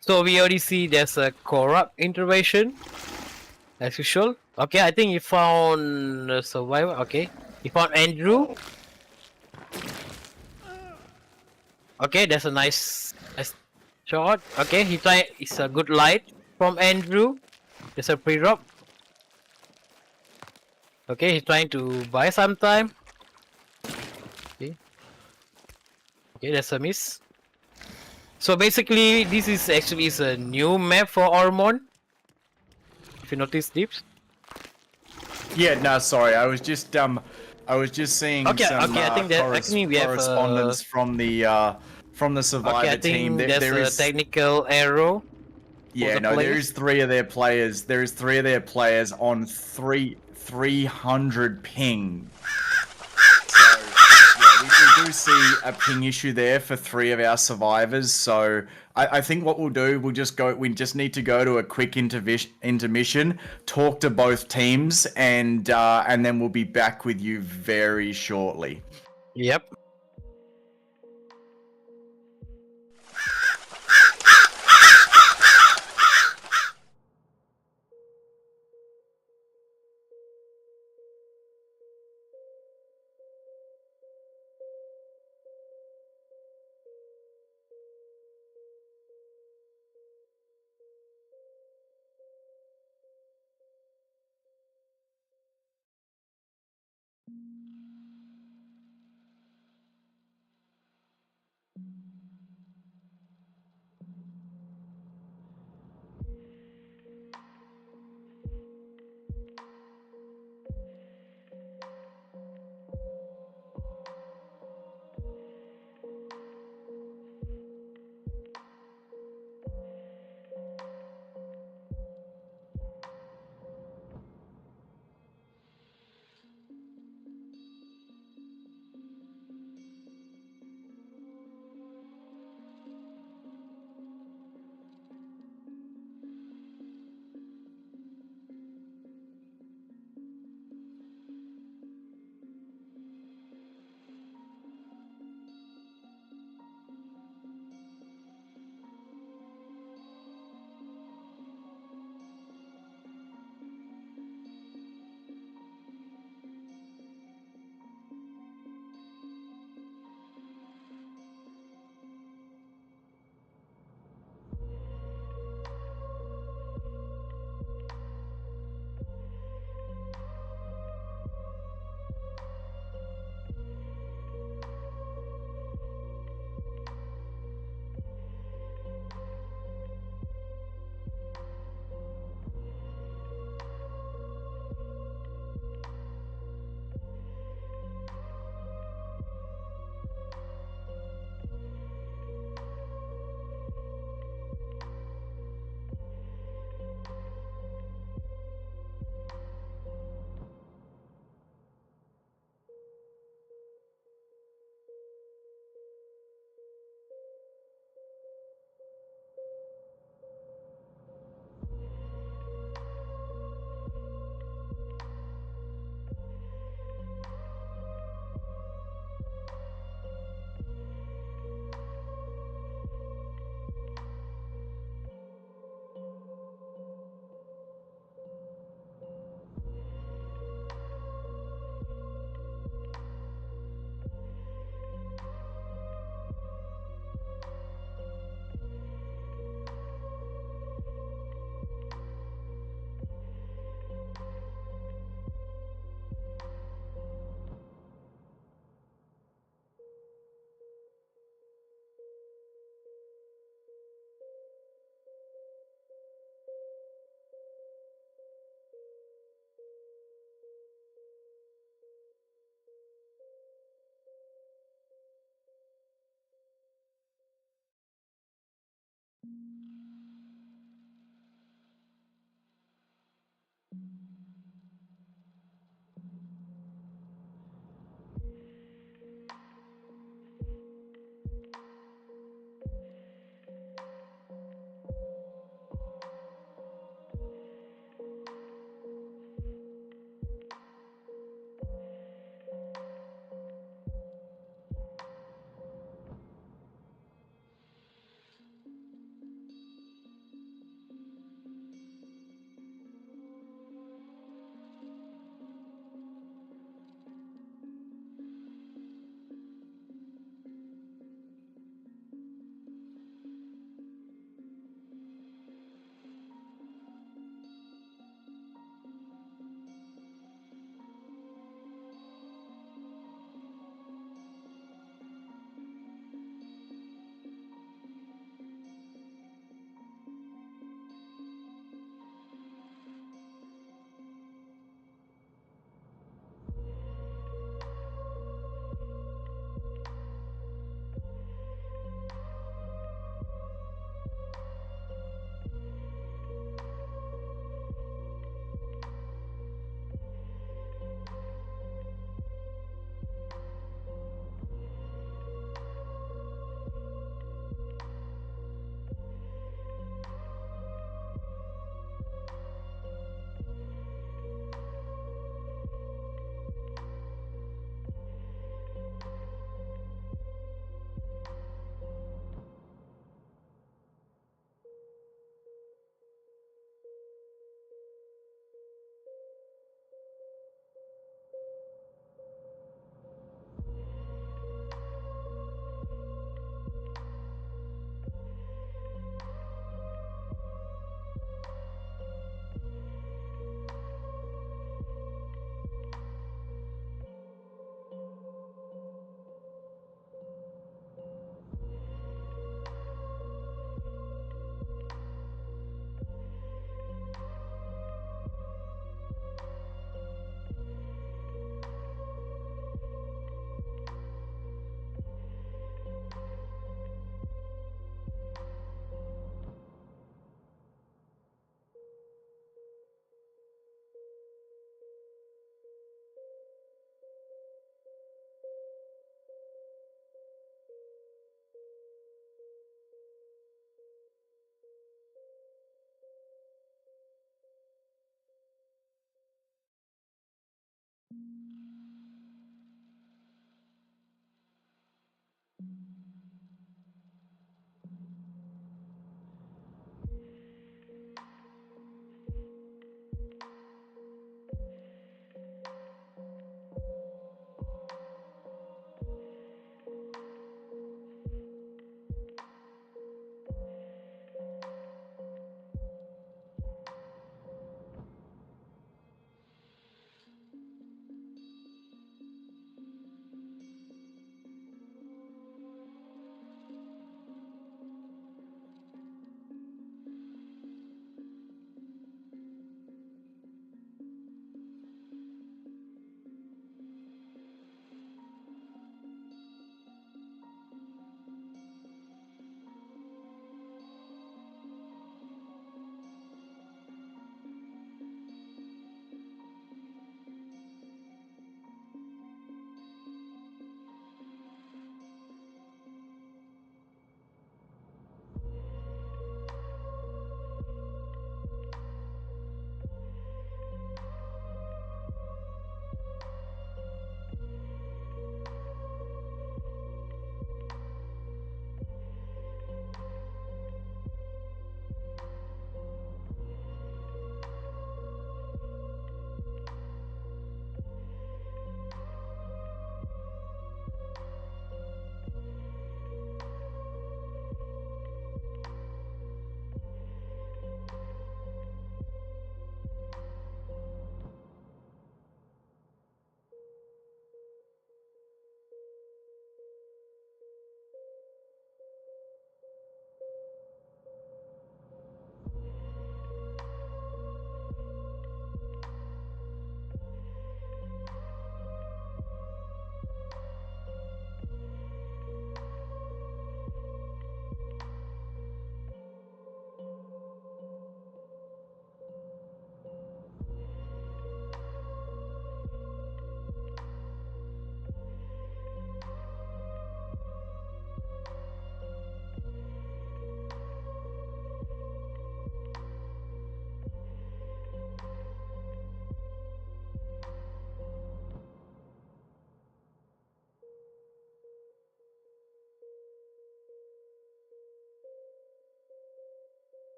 So we already see there's a corrupt intervention as usual. Okay, I think he found a survivor. Okay, he found Andrew. Okay, that's a nice shot. Okay, he tried. It's a good light from Andrew. There's a pre-drop. Okay, he's trying to buy some time. Okay. Okay, that's a miss. So basically, this is actually a new map for Ormond. If you notice this.
Yeah, no, sorry. I was just seeing
Okay,
some
okay. I think that actually we have
correspondence from the
okay,
Survivor
I
team.
think
There,
there's
there
a
is
technical error for
yeah,
the
no, there is
players.
three of their players. There is three of their players on 300 ping. So yeah, we do see a ping issue there for three of our survivors. So I think what we'll do, we just need to go to a quick intermission, talk to both teams, and then we'll be back with you very shortly.
Yep.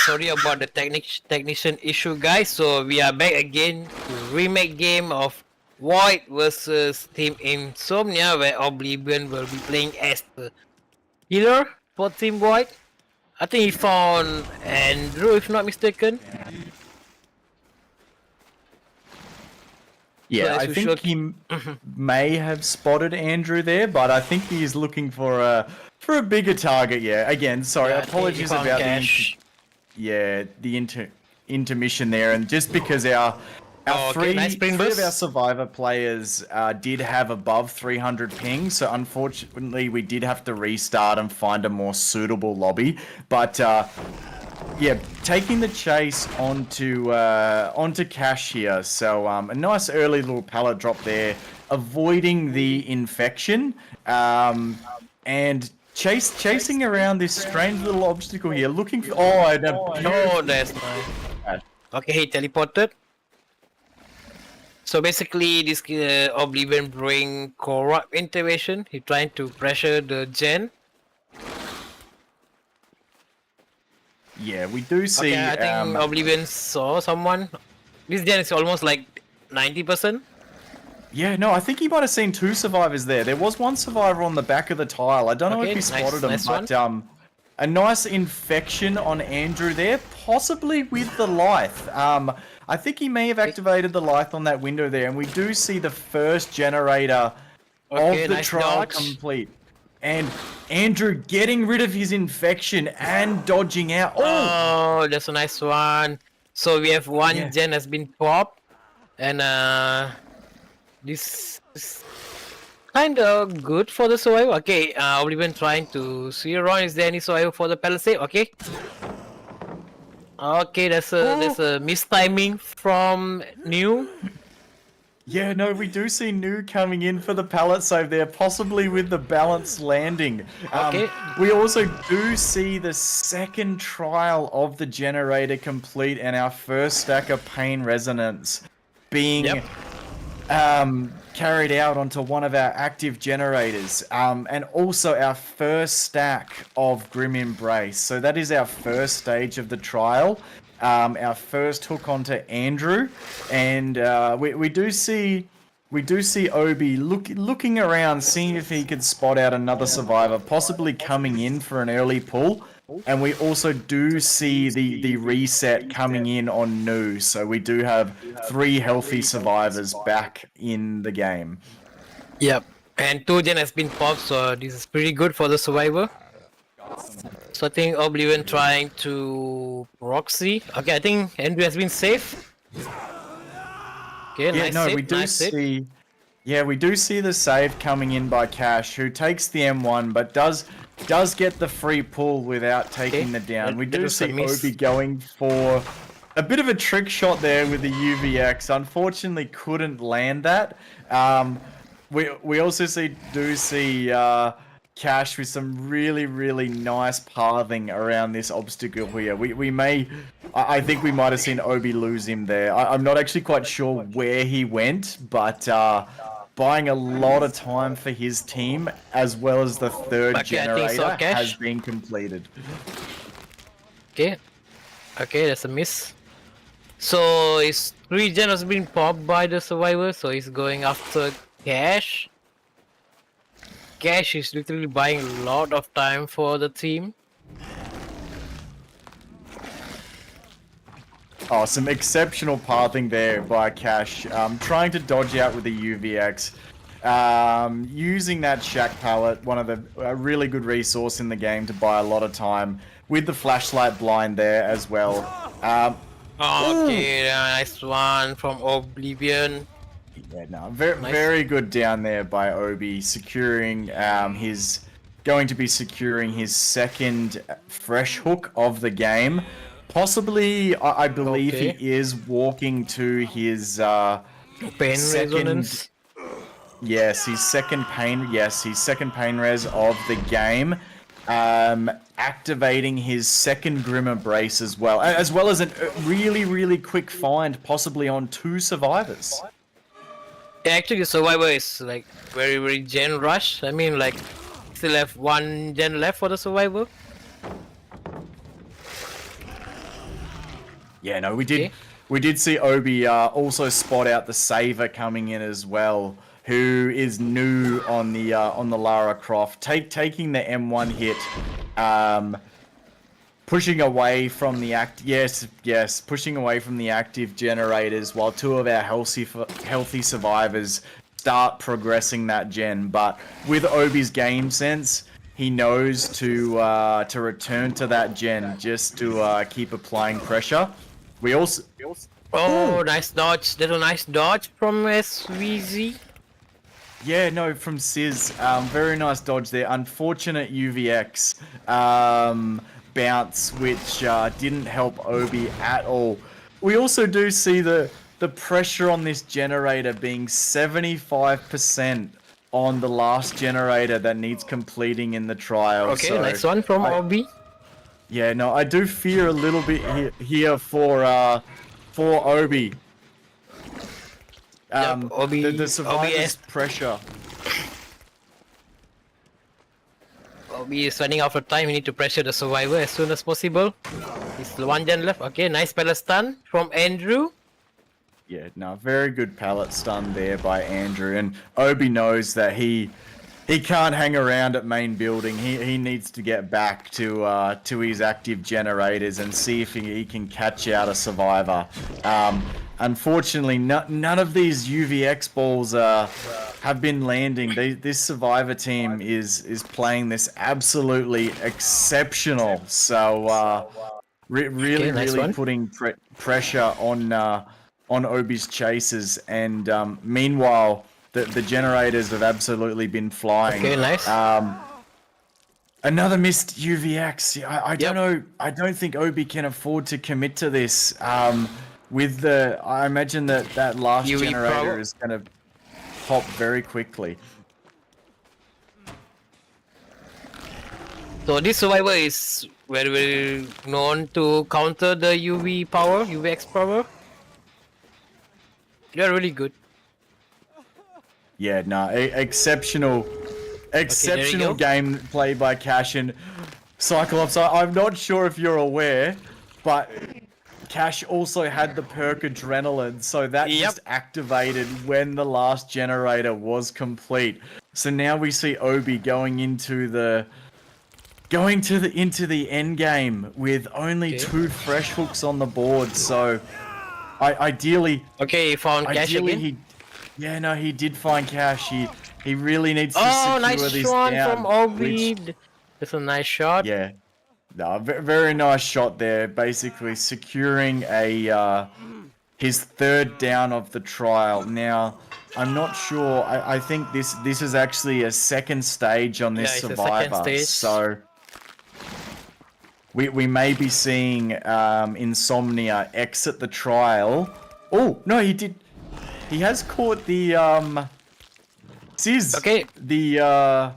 sorry about the technician issue, guys. So we are back again to remake game of Void versus Team Insomnia, where Oblivion will be playing as the healer for Team Void. I think he found Andrew, if not mistaken.
Yeah,
as
I
usual-
think he may have spotted Andrew there, but I think he is looking for a bigger target. Yeah, again, sorry,
Yeah, I think he
apologies
found
about
Cash.
the intermission there, and just because our
Oh, okay, nice
three
spring
of our
burst.
survivor players did have above 300 ping, so unfortunately we did have to restart and find a more suitable lobby. But yeah, taking the chase onto Cash here. So a nice early little pallet drop there, avoiding the infection, and chasing around this strange little obstacle here, looking for
Oh, that's nice. Okay, he teleported. So basically, this Oblivion bring corrupt intervention. He trying to pressure the gen.
Yeah, we do see.
Okay, I think Oblivion saw someone. This gen is almost like 90%.
Yeah, no, I think he might have seen two survivors there. There was one survivor on the back of the tile. I don't know if
Okay,
he spotted him,
nice
but
one.
a nice infection on Andrew there, possibly with the Lithe. I think he may have activated the Lithe on that window there, and we do see the first generator
Okay,
of the
nice
trial
dodge.
complete. And Andrew getting rid of his infection and dodging out.
Oh, that's a nice one. So we have one
Yeah.
gen has been popped, and this is kind of good for the survival. Okay, Oblivion trying to see around. Is there any survival for the palisade? Okay. Okay, that's a mistiming from New.
Yeah, no, we do see New coming in for the pallet save there, possibly with the balanced landing.
Okay.
We also do see the second trial of the generator complete and our first stack of pain resonance being
Yep.
carried out onto one of our active generators. And also our first stack of Grim Embrace. So that is our first stage of the trial. Our first hook onto Andrew, and we do see Obi looking around, seeing if he could spot out another survivor, possibly coming in for an early pull. And we also do see the reset coming in on New, so we do have 3 healthy survivors back in the game.
Yep. And 2 gen has been popped, so this is pretty good for the survivor. So I think Oblivion trying to proxy. Okay, I think Andrew has been safe. Okay,
Yeah,
nice
no,
save,
we do
nice save.
see. Yeah, we do see the save coming in by Cash, who takes the M1, but does get the free pull without taking
Okay,
the down.
that-
We
that
do
was a
see
miss.
Obi going for a bit of a trick shot there with the UVX. Unfortunately, couldn't land that. We also see Cash with some really nice pathing around this obstacle here. I think we might have seen Obi lose him there. I'm not actually quite sure where he went, but buying a lot of time for his team, as well as the third
Okay, I think so,
generator,
Cash.
has been completed.
Okay. Okay, that's a miss. So his 3 gen has been popped by the survivor, so he's going after Cash. Cash is literally buying a lot of time for the team.
Oh, some exceptional pathing there by Cash. Trying to dodge out with the UVX. Using that shack pallet, one of the a really good resource in the game to buy a lot of time. With the flashlight blind there as well.
Okay, nice one from Oblivion.
Yeah, no, very good down there by Obi, securing going to be securing his second fresh hook of the game. Possibly, I believe
Okay.
he is walking to his
Pain
second.
resonance.
Yes, his second pain. Yes, his second pain res of the game. Activating his second Grim Embrace as well as a really quick find, possibly on 2 survivors.
Yeah, actually, the survivor is like very gen rush. I mean, like, still have 1 gen left for the survivor.
Yeah, no, we
Okay.
did see Obi also spot out the Saver coming in as well, who is new on the Lara Croft, taking the M1 hit, pushing away from the pushing away from the active generators while two of our healthy survivors start progressing that gen. But with Obi's game sense, he knows to return to that gen just to keep applying pressure. We also
Oh,
Ooh.
nice dodge. Little nice dodge from SVZ.
Yeah, no, from Sizz. Very nice dodge there. Unfortunate UVX bounce, which didn't help Obi at all. We also do see the pressure on this generator being 75% on the last generator that needs completing in the trial.
Okay,
So
nice one from Obi.
yeah, no, I do fear a little bit here for Obi.
Obi,
The survivors'
OBS.
pressure.
Obi is running out of time. We need to pressure the survivor as soon as possible. He's one gen left. Okay, nice pallet stun from Andrew.
Yeah, no, very good pallet stun there by Andrew, and Obi knows that he can't hang around at main building. He needs to get back to his active generators and see if he can catch out a survivor. Unfortunately, none of these UVX balls have been landing. This survivor team is playing this absolutely exceptional. So really
nice one.
putting pressure on Obi's chasers, and meanwhile the generators have absolutely been flying.
Okay, nice.
Another missed UVX. I don't
Yep.
know. I don't think Obi can afford to commit to this. I imagine that last
UV
generator
Pro.
is going to pop very quickly.
So this survivor is very, very known to counter the UVX power. They're really good.
Yeah, no, exceptional
go.
game play by Cash and Cyclops. I'm not sure if you're aware, but Cash also had the perk Adrenaline, so that
Yep.
just activated when the last generator was complete. So now we see Obi going into the end game with only
Okay.
2 fresh hooks on the board. So ideally
Okay, he found Cash again.
he did find Cash. He really needs to secure
Nice
this
one
down.
from Obi.
which-
That's a nice shot.
yeah, no, very nice shot there. Basically securing his 3rd down of the trial. Now, I'm not sure. I think this is actually a 2nd stage on this
Yeah, it's a second
survivor.
stage.
So we may be seeing Insomnia exit the trial. Oh no, he did. He has caught the Sizz.
Okay.
The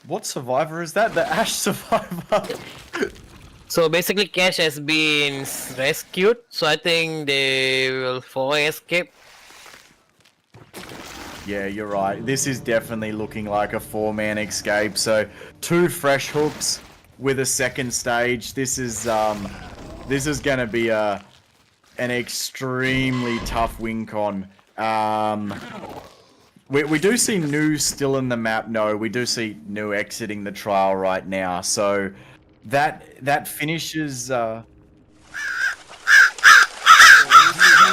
what survivor is that? The Ash survivor.
So basically, Cash has been rescued. So I think they will fully escape.
Yeah, you're right. This is definitely looking like a 4-man escape. So 2 fresh hooks with a 2nd stage. This is going to be an extremely tough win con. We do see New still in the map. No, we do see New exiting the trial right now. So that finishes.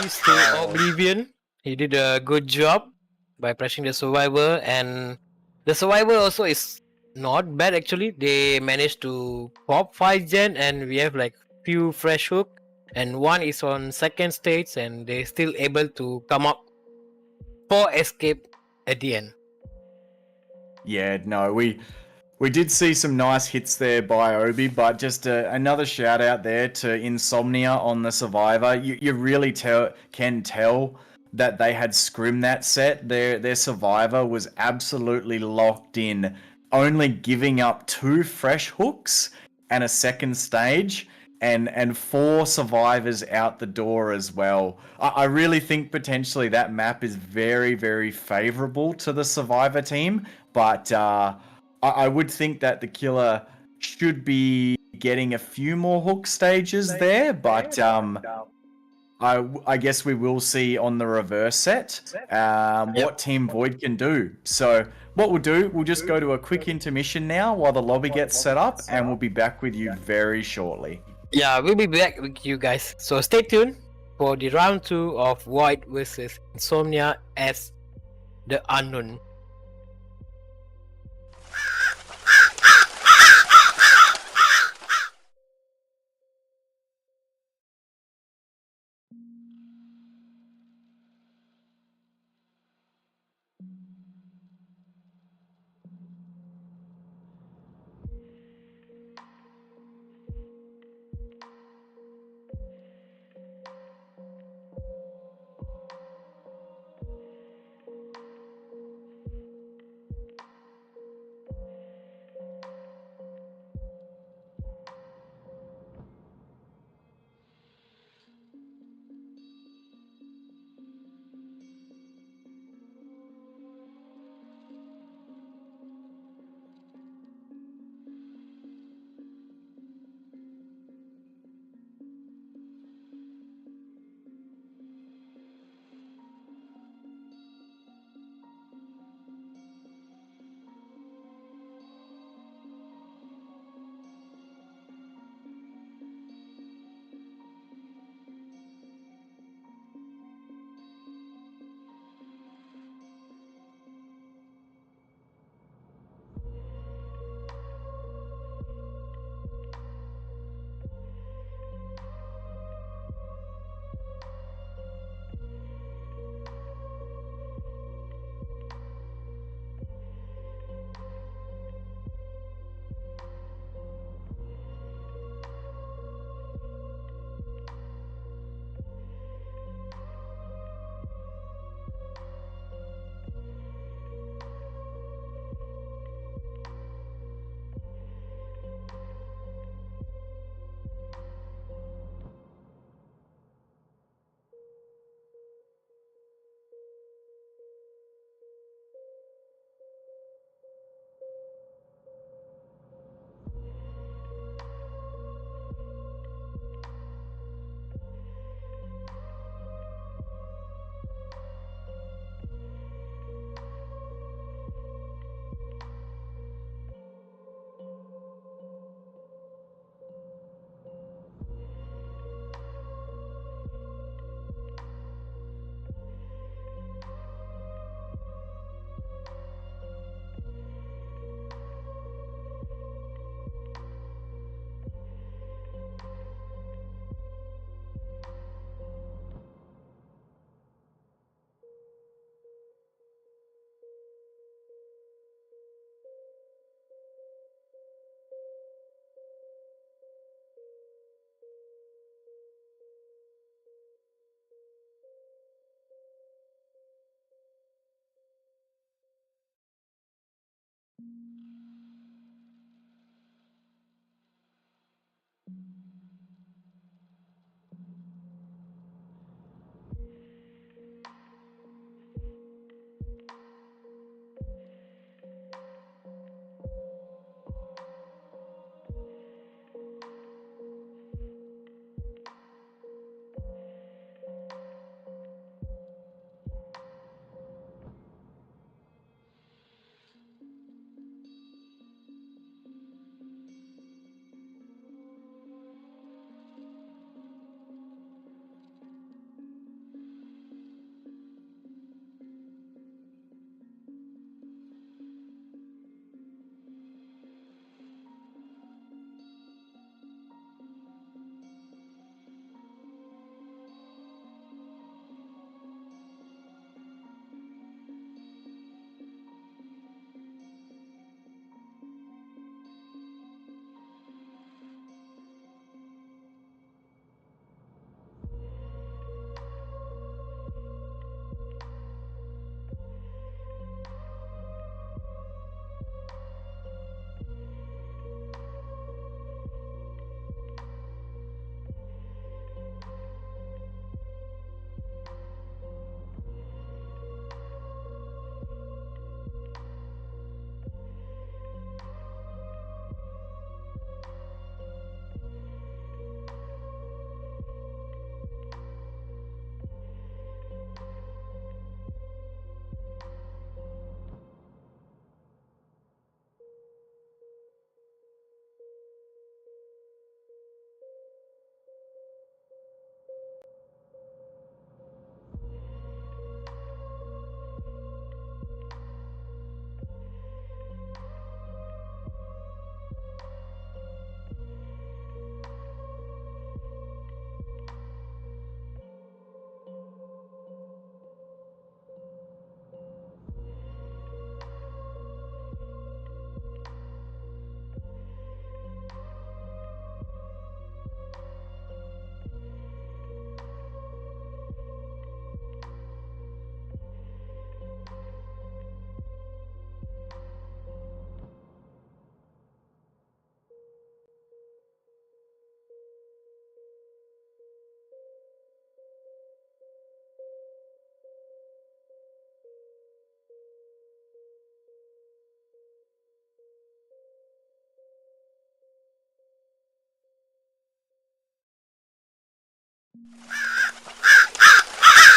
He's to Oblivion. He did a good job by pressing the survivor, and the survivor also is not bad actually. They managed to pop 5 gen, and we have like few fresh hook, and one is on 2nd stage, and they still able to come up for escape at the end.
Yeah, no, we did see some nice hits there by Obi, but just another shout out there to Insomnia on the survivor. You really can tell that they had scrim that set. Their survivor was absolutely locked in, only giving up 2 fresh hooks and a 2nd stage, and 4 survivors out the door as well. I really think potentially that map is very, very favorable to the survivor team, but I would think that the killer should be getting a few more hook stages there, but I guess we will see on the reverse set what Team Void can do. So what we'll do, we'll just go to a quick intermission now while the lobby gets set up, and we'll be back with you very shortly.
Yeah, we'll be back with you guys. So stay tuned for the round 2 of Void versus Insomnia as the unknown.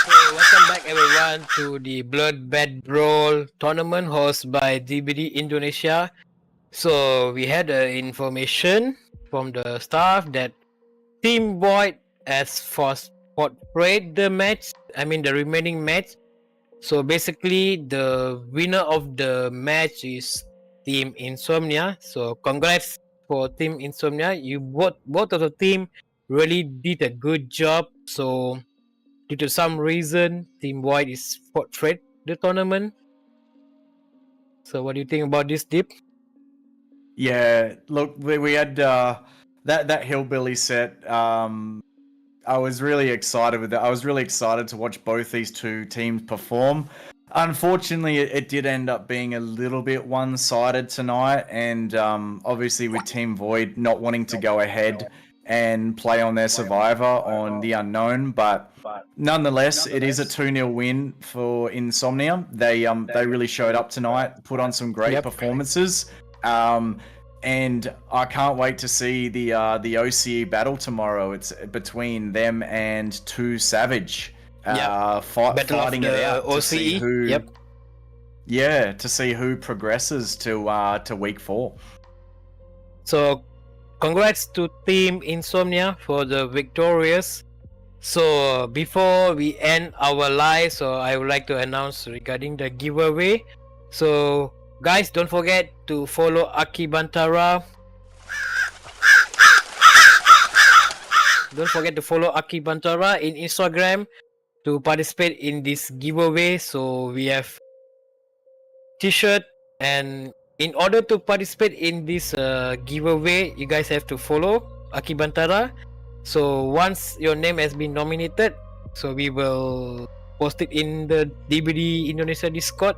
So welcome back everyone to the BLOODBATH BRAWL tournament hosted by DBD Indonesia. So we had information from the staff that Team Void has portrayed the match. I mean the remaining match. So basically the winner of the match is Team Insomnia. So congrats for Team Insomnia. You both of the team really did a good job. So due to some reason, Team Void is portrayed the tournament. So what do you think about this, Deep?
Yeah, look, we had that hillbilly set. I was really excited with that. I was really excited to watch both these two teams perform. Unfortunately, it did end up being a little bit one-sided tonight, and obviously with Team Void not wanting to go ahead and play on their survivor on the unknown, but nonetheless, it is a 2-0 win for Insomnia. They really showed up tonight, put on some great performances. And I can't wait to see the OCE battle tomorrow. It's between them and 2 Savage. Fighting it out
OCE.
To see who,
Yep.
to see who progresses to week 4.
So congrats to Team Insomnia for the victorious. So before we end our live, so I would like to announce regarding the giveaway. So guys, don't forget to follow Aki Bantara. Don't forget to follow Aki Bantara in Instagram to participate in this giveaway. So we have t-shirt, and in order to participate in this giveaway, you guys have to follow Aki Bantara. So once your name has been nominated, so we will post it in the DBD Indonesia Discord.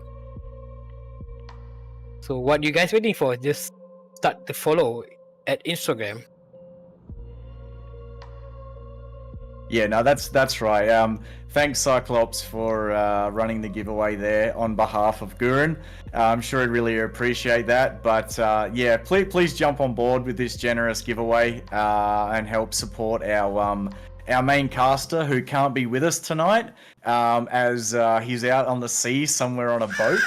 So what you guys waiting for? Just start to follow at Instagram.
Yeah, no, that's right. Thanks, Cyclops, for running the giveaway there on behalf of Gurun. I'm sure he'd really appreciate that. But yeah, please jump on board with this generous giveaway and help support our main caster who can't be with us tonight, as he's out on the sea somewhere on a boat.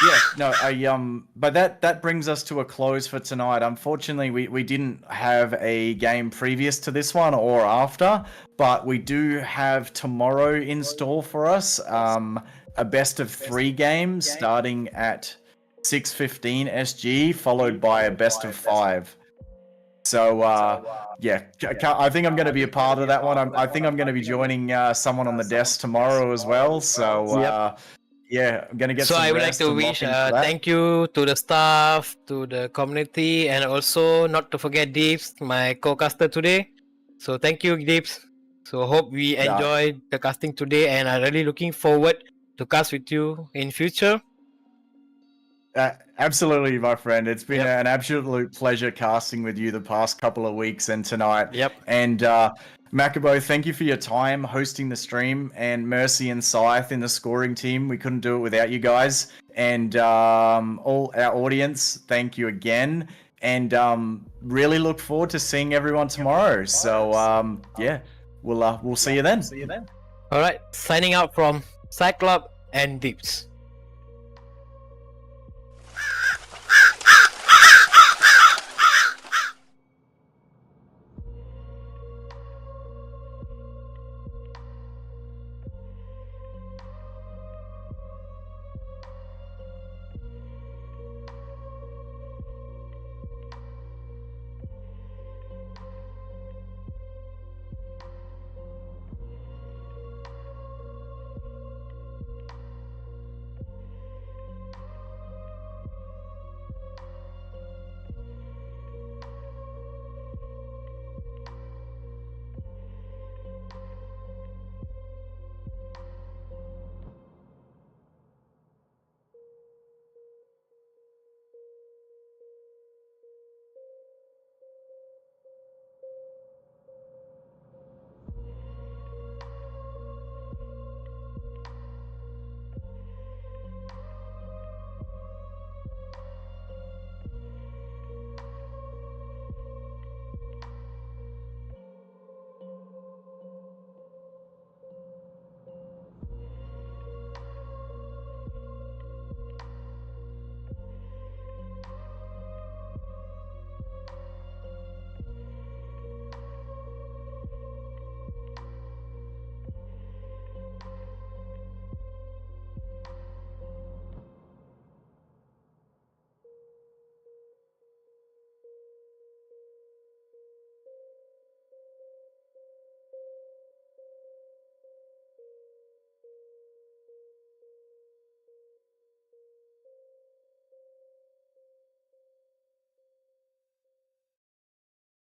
Yeah, no, but that brings us to a close for tonight. Unfortunately, we didn't have a game previous to this one or after, but we do have tomorrow in store for us, a best of 3 games starting at 6:15 SG, followed by a best of 5. So, yeah, I think I'm going to be a part of that one. I think I'm going to be joining someone on the desk tomorrow as well. So, yeah, I'm gonna get
so
some
I would like
rest
to
and
wish
lock into that.
thank you to the staff, to the community, and also not to forget Deeps, my co-caster today. So thank you, Deeps. So hope we enjoyed the casting today, and I'm really looking forward to cast with you in future.
Absolutely, my friend. It's been an absolute pleasure casting with you the past couple of weeks and tonight.
Yep.
And Macabo, thank you for your time hosting the stream, and Mercy and Scythe in the scoring team. We couldn't do it without you guys. And all our audience, thank you again. And really look forward to seeing everyone tomorrow. So yeah, we'll see you then.
All right, signing out from Cyclops and Deeps.